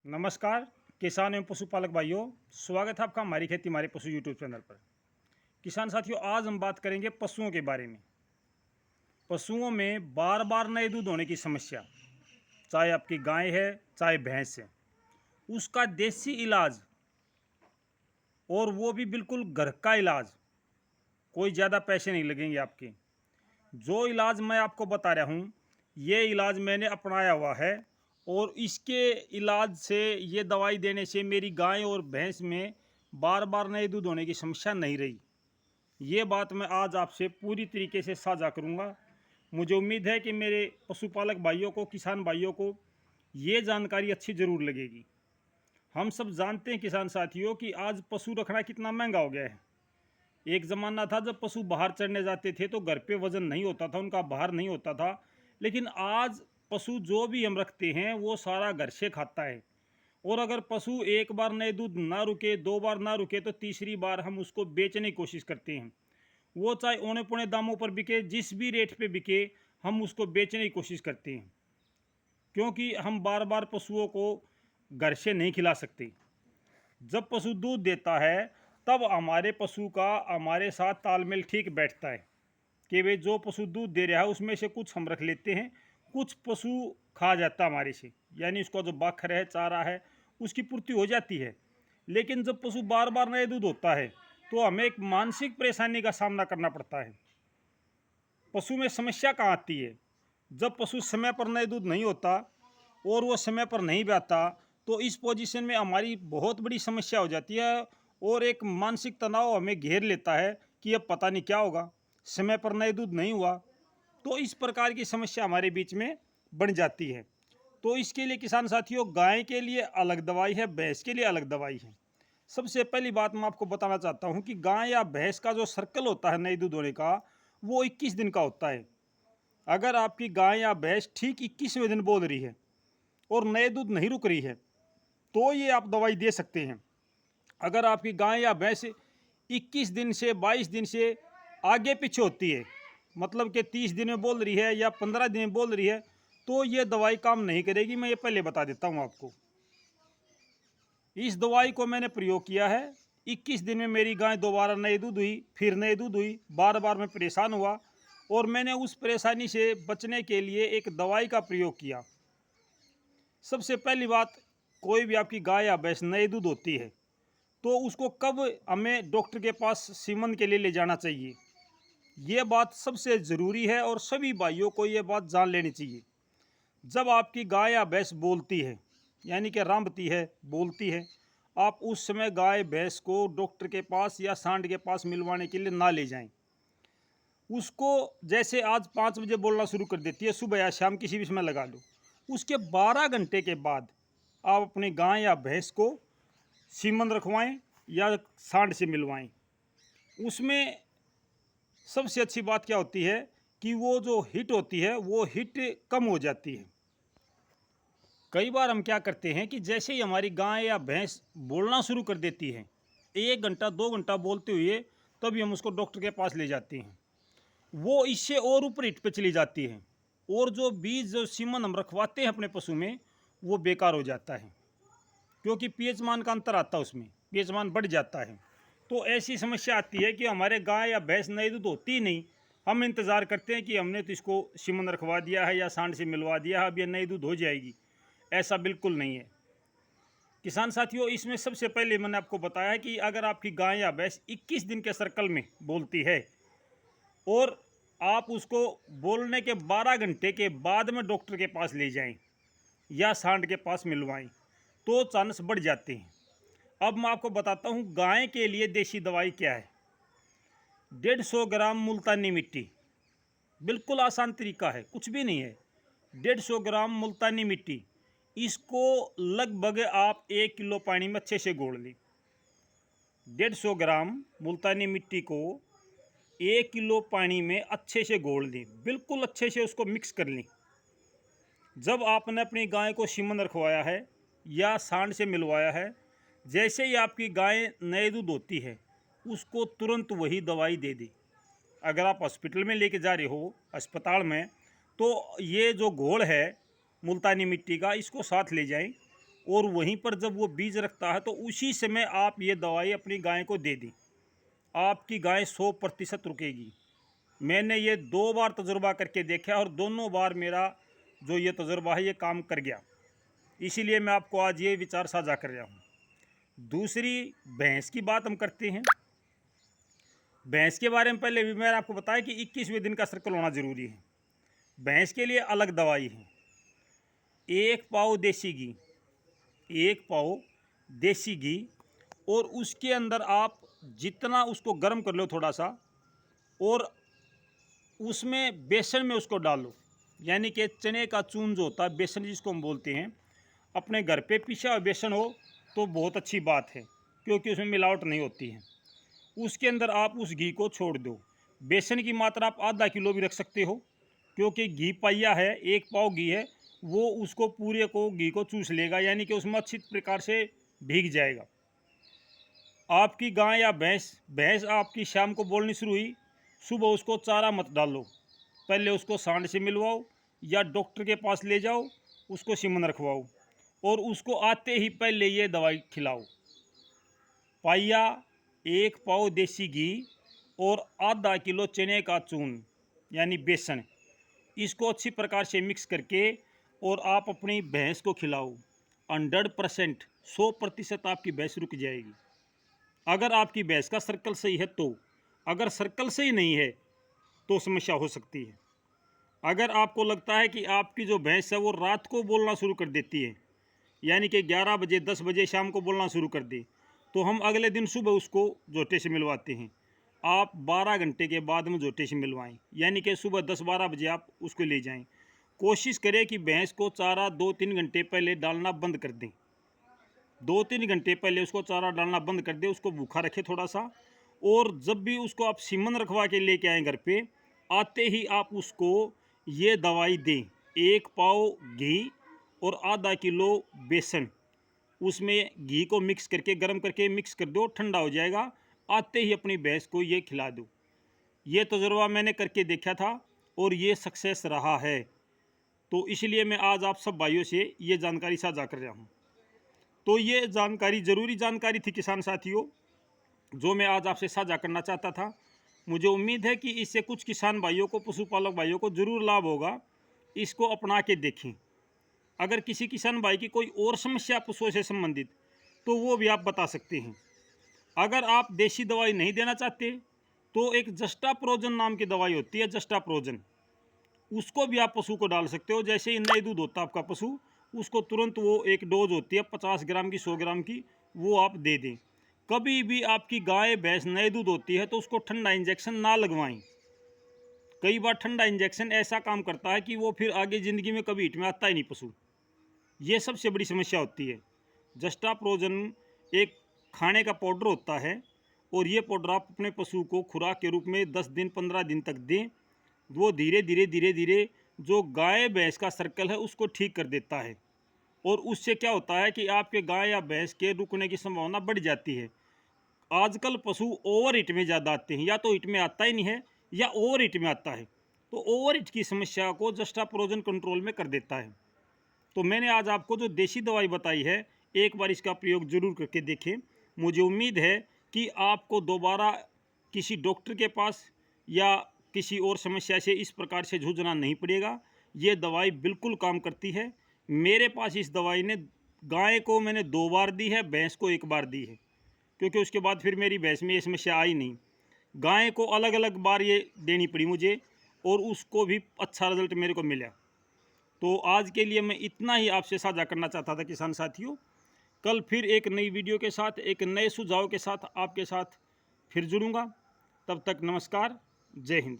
नमस्कार किसान एवं पशुपालक भाइयों, स्वागत है आपका हमारी खेती हमारे पशु यूट्यूब चैनल पर। किसान साथियों, आज हम बात करेंगे पशुओं के बारे में। पशुओं में बार बार नए दूध होने की समस्या, चाहे आपकी गाय है चाहे भैंस है, उसका देसी इलाज, और वो भी बिल्कुल घर का इलाज। कोई ज़्यादा पैसे नहीं लगेंगे आपके। जो इलाज मैं आपको बता रहा हूँ, ये इलाज मैंने अपनाया हुआ है और इसके इलाज से, ये दवाई देने से मेरी गाय और भैंस में बार बार नए दूध होने की समस्या नहीं रही। ये बात मैं आज आपसे पूरी तरीके से साझा करूँगा। मुझे उम्मीद है कि मेरे पशुपालक भाइयों को, किसान भाइयों को ये जानकारी अच्छी ज़रूर लगेगी। हम सब जानते हैं किसान साथियों कि आज पशु रखना कितना महंगा हो गया है। एक ज़माना था जब पशु बाहर चरने जाते थे तो घर पे वज़न नहीं होता था, उनका बाहर नहीं होता था। लेकिन आज पशु जो भी हम रखते हैं वो सारा घर से खाता है। और अगर पशु एक बार नए दूध ना रुके, दो बार ना रुके, तो तीसरी बार हम उसको बेचने की कोशिश करते हैं। वो चाहे औने पौने दामों पर बिके, जिस भी रेट पे बिके, हम उसको बेचने की कोशिश करते हैं, क्योंकि हम बार बार पशुओं को घर से नहीं खिला सकते। जब पशु दूध देता है तब हमारे पशु का हमारे साथ तालमेल ठीक बैठता है कि वे जो पशु दूध दे रहा है उसमें से कुछ हम रख लेते हैं, कुछ पशु खा जाता है हमारे से, यानी उसका जो बाखर है, चारा है, उसकी पूर्ति हो जाती है। लेकिन जब पशु बार बार नए दूध होता है तो हमें एक मानसिक परेशानी का सामना करना पड़ता है। पशु में समस्या कहाँ आती है? जब पशु समय पर नए दूध नहीं होता और वो समय पर नहीं ब्याता, तो इस पोजीशन में हमारी बहुत बड़ी समस्या हो जाती है और एक मानसिक तनाव हमें घेर लेता है कि अब पता नहीं क्या होगा, समय पर नए दूध नहीं हुआ। तो इस प्रकार की समस्या हमारे बीच में बन जाती है। तो इसके लिए किसान साथियों, गाय के लिए अलग दवाई है, भैंस के लिए अलग दवाई है। सबसे पहली बात मैं आपको बताना चाहता हूँ कि गाय या भैंस का जो सर्कल होता है नए दूध होने का, वो 21 दिन का होता है। अगर आपकी गाय या भैंस ठीक 21वें दिन बोल रही है और नए दूध नहीं रुक रही है, तो ये आप दवाई दे सकते हैं। अगर आपकी गाय या भैंस 21 दिन से 22 दिन से आगे पीछे होती है, मतलब कि 30 दिन में बोल रही है या 15 दिन में बोल रही है, तो ये दवाई काम नहीं करेगी। मैं ये पहले बता देता हूँ आपको। इस दवाई को मैंने प्रयोग किया है। 21 दिन में मेरी गाय दोबारा नए दूध हुई, फिर नए दूध हुई, बार बार मैं परेशान हुआ और मैंने उस परेशानी से बचने के लिए एक दवाई का प्रयोग किया। सबसे पहली बात, कोई भी आपकी गाय या भैंस नए दूध होती है तो उसको कब हमें डॉक्टर के पास सीमन के लिए ले जाना चाहिए, ये बात सबसे ज़रूरी है और सभी भाइयों को ये बात जान लेनी चाहिए। जब आपकी गाय या भैंस बोलती है, यानी कि रांभती है, बोलती है, आप उस समय गाय भैंस को डॉक्टर के पास या सांड के पास मिलवाने के लिए ना ले जाएं। उसको जैसे आज 5 बजे बोलना शुरू कर देती है, सुबह या शाम किसी भी समय लगा लो, उसके 12 घंटे के बाद आप अपनी गाय या भैंस को सीमन रखवाएं या सांड से मिलवाएं। उसमें सबसे अच्छी बात क्या होती है कि वो जो हिट होती है वो हिट कम हो जाती है। कई बार हम क्या करते हैं कि जैसे ही हमारी गाय या भैंस बोलना शुरू कर देती है, 1 घंटा 2 घंटा बोलते हुए, तभी हम उसको डॉक्टर के पास ले जाते हैं। वो इससे और ऊपर हिट पे चली जाती है और जो बीज, जो सीमन हम रखवाते हैं अपने पशु में, वो बेकार हो जाता है, क्योंकि पीएच मान का अंतर आता है, उसमें पीएच मान बढ़ जाता है। तो ऐसी समस्या आती है कि हमारे गाय या भैंस नई दूध होती ही नहीं। हम इंतज़ार करते हैं कि हमने तो इसको सीमन रखवा दिया है या सांड से मिलवा दिया है, अब ये नई दूध हो जाएगी। ऐसा बिल्कुल नहीं है किसान साथियों। इसमें सबसे पहले मैंने आपको बताया कि अगर आपकी गाय या भैंस 21 दिन के सर्कल में बोलती है और आप उसको बोलने के 12 घंटे के बाद में डॉक्टर के पास ले जाएं या सांड के पास मिलवाएं, तो चांस बढ़ जाते हैं। अब मैं आपको बताता हूँ गाय के लिए देसी दवाई क्या है। 150 ग्राम मुल्तानी मिट्टी, बिल्कुल आसान तरीका है, कुछ भी नहीं है। 150 ग्राम मुल्तानी मिट्टी, इसको लगभग आप 1 किलो पानी में अच्छे से घोल लें। 150 ग्राम मुल्तानी मिट्टी को 1 किलो पानी में अच्छे से घोल लें, बिल्कुल अच्छे से उसको मिक्स कर लें। जब आपने अपनी गाय को सीमन रखवाया है या सांड से मिलवाया है, जैसे ही आपकी गाय नए दूध होती है, उसको तुरंत वही दवाई दे दें। अगर आप हॉस्पिटल में लेके जा रहे हो, अस्पताल में, तो ये जो घोल है मुल्तानी मिट्टी का, इसको साथ ले जाएं और वहीं पर जब वो बीज रखता है तो उसी समय आप ये दवाई अपनी गाय को दे दें। आपकी गाय 100% रुकेगी। मैंने ये 2 बार तजुर्बा करके देखा और दोनों बार मेरा जो ये तजुर्बा है ये काम कर गया। इसीलिए मैं आपको आज ये विचार साझा कर रहा हूँ। दूसरी भैंस की बात हम करते हैं। भैंस के बारे में पहले भी मैंने आपको बताया कि 21वें दिन का सर्कल होना ज़रूरी है। भैंस के लिए अलग दवाई है। 1 पाव देसी घी, 1 पाव देसी घी, और उसके अंदर आप जितना उसको गर्म कर लो थोड़ा सा, और उसमें बेसन में उसको डालो, यानी कि चने का चून जो होता है, बेसन जिसको हम बोलते हैं, अपने घर पे पिसा हुआ बेसन हो तो बहुत अच्छी बात है, क्योंकि उसमें मिलावट नहीं होती है। उसके अंदर आप उस घी को छोड़ दो। बेसन की मात्रा आप आधा किलो भी रख सकते हो, क्योंकि घी पाइया है, 1 पाव घी है, वो उसको पूरे को घी को चूस लेगा, यानी कि उसमें अच्छी प्रकार से भीग जाएगा। आपकी गाय या भैंस आपकी शाम को बोलनी शुरू हुई, सुबह उसको चारा मत डालो, पहले उसको सांड से मिलवाओ या डॉक्टर के पास ले जाओ, उसको सीमन रखवाओ और उसको आते ही पहले ये दवाई खिलाओ। पाइया 1 पाव देसी घी और आधा किलो चने का चून यानी बेसन, इसको अच्छी प्रकार से मिक्स करके और आप अपनी भैंस को खिलाओ। 100% आपकी भैंस रुक जाएगी। अगर आपकी भैंस का सर्कल सही है तो, अगर सर्कल सही नहीं है तो समस्या हो सकती है। अगर आपको लगता है कि आपकी जो भैंस है वो रात को बोलना शुरू कर देती है, यानी कि 11 बजे 10 बजे शाम को बोलना शुरू कर दे, तो हम अगले दिन सुबह उसको जोटे से मिलवाते हैं। आप 12 घंटे के बाद में जोटे से मिलवाएं, यानी कि सुबह 10-12 बजे आप उसको ले जाएं। कोशिश करें कि भैंस को चारा 2-3 घंटे पहले डालना बंद कर दें। 2-3 घंटे पहले उसको चारा डालना बंद कर दें, उसको भूखा रखें थोड़ा सा। और जब भी उसको आप सीमन रखवा के लेके आएँ घर पे, आते ही आप उसको ये दवाई दें। 1 पाव घी और आधा किलो बेसन, उसमें घी को मिक्स करके गर्म करके मिक्स कर दो, ठंडा हो जाएगा, आते ही अपनी भैंस को ये खिला दो। ये तजुर्बा मैंने करके देखा था और ये सक्सेस रहा है। तो इसलिए मैं आज आप सब भाइयों से ये जानकारी साझा कर रहा हूँ। तो ये जानकारी ज़रूरी जानकारी थी किसान साथियों, जो मैं आज आपसे साझा करना चाहता था। मुझे उम्मीद है कि इससे कुछ किसान भाइयों को, पशुपालक भाइयों को ज़रूर लाभ होगा। इसको अपना के देखें। अगर किसी किसान भाई की कोई और समस्या पशुओं से संबंधित, तो वो भी आप बता सकते हैं। अगर आप देसी दवाई नहीं देना चाहते तो एक जस्टाप्रोजन नाम की दवाई होती है, जस्टाप्रोजन, उसको भी आप पशु को डाल सकते हो। जैसे ही नए दूध होता है आपका पशु, उसको तुरंत वो एक डोज होती है 50 ग्राम की, 100 ग्राम की, वो आप दे दें। कभी भी आपकी गाय भैंस नए दूध होती है तो उसको ठंडा इंजेक्शन ना लगवाएं। कई बार ठंडा इंजेक्शन ऐसा काम करता है कि वो फिर आगे ज़िंदगी में कभी हिट में आता ही नहीं पशु। ये सबसे बड़ी समस्या होती है। जस्टाप्रोजन एक खाने का पाउडर होता है और ये पाउडर आप अपने पशु को खुराक के रूप में 10 दिन 15 दिन तक दें। वो धीरे धीरे जो गाय भैंस का सर्कल है उसको ठीक कर देता है, और उससे क्या होता है कि आपके गाय या भैंस के रुकने की संभावना बढ़ जाती है। आजकल पशु ओवर हिट में ज़्यादा आते हैं, या तो हिट में आता ही नहीं है या ओवर हिट में आता है। तो ओवर हिट की समस्या को जस्टाप्रोजन कंट्रोल में कर देता है। तो मैंने आज आपको जो देसी दवाई बताई है, एक बार इसका प्रयोग जरूर करके देखें। मुझे उम्मीद है कि आपको दोबारा किसी डॉक्टर के पास या किसी और समस्या से इस प्रकार से जूझना नहीं पड़ेगा। ये दवाई बिल्कुल काम करती है। मेरे पास इस दवाई ने गाय को मैंने 2 बार दी है, भैंस को 1 बार दी है, क्योंकि उसके बाद फिर मेरी भैंस में ये समस्या आई नहीं। गाय को अलग अलग बार ये देनी पड़ी मुझे, और उसको भी अच्छा रिजल्ट मेरे को मिला। तो आज के लिए मैं इतना ही आपसे साझा करना चाहता था किसान साथियों। कल फिर एक नई वीडियो के साथ, एक नए सुझाव के साथ आपके साथ फिर जुड़ूंगा। तब तक नमस्कार, जय हिंद।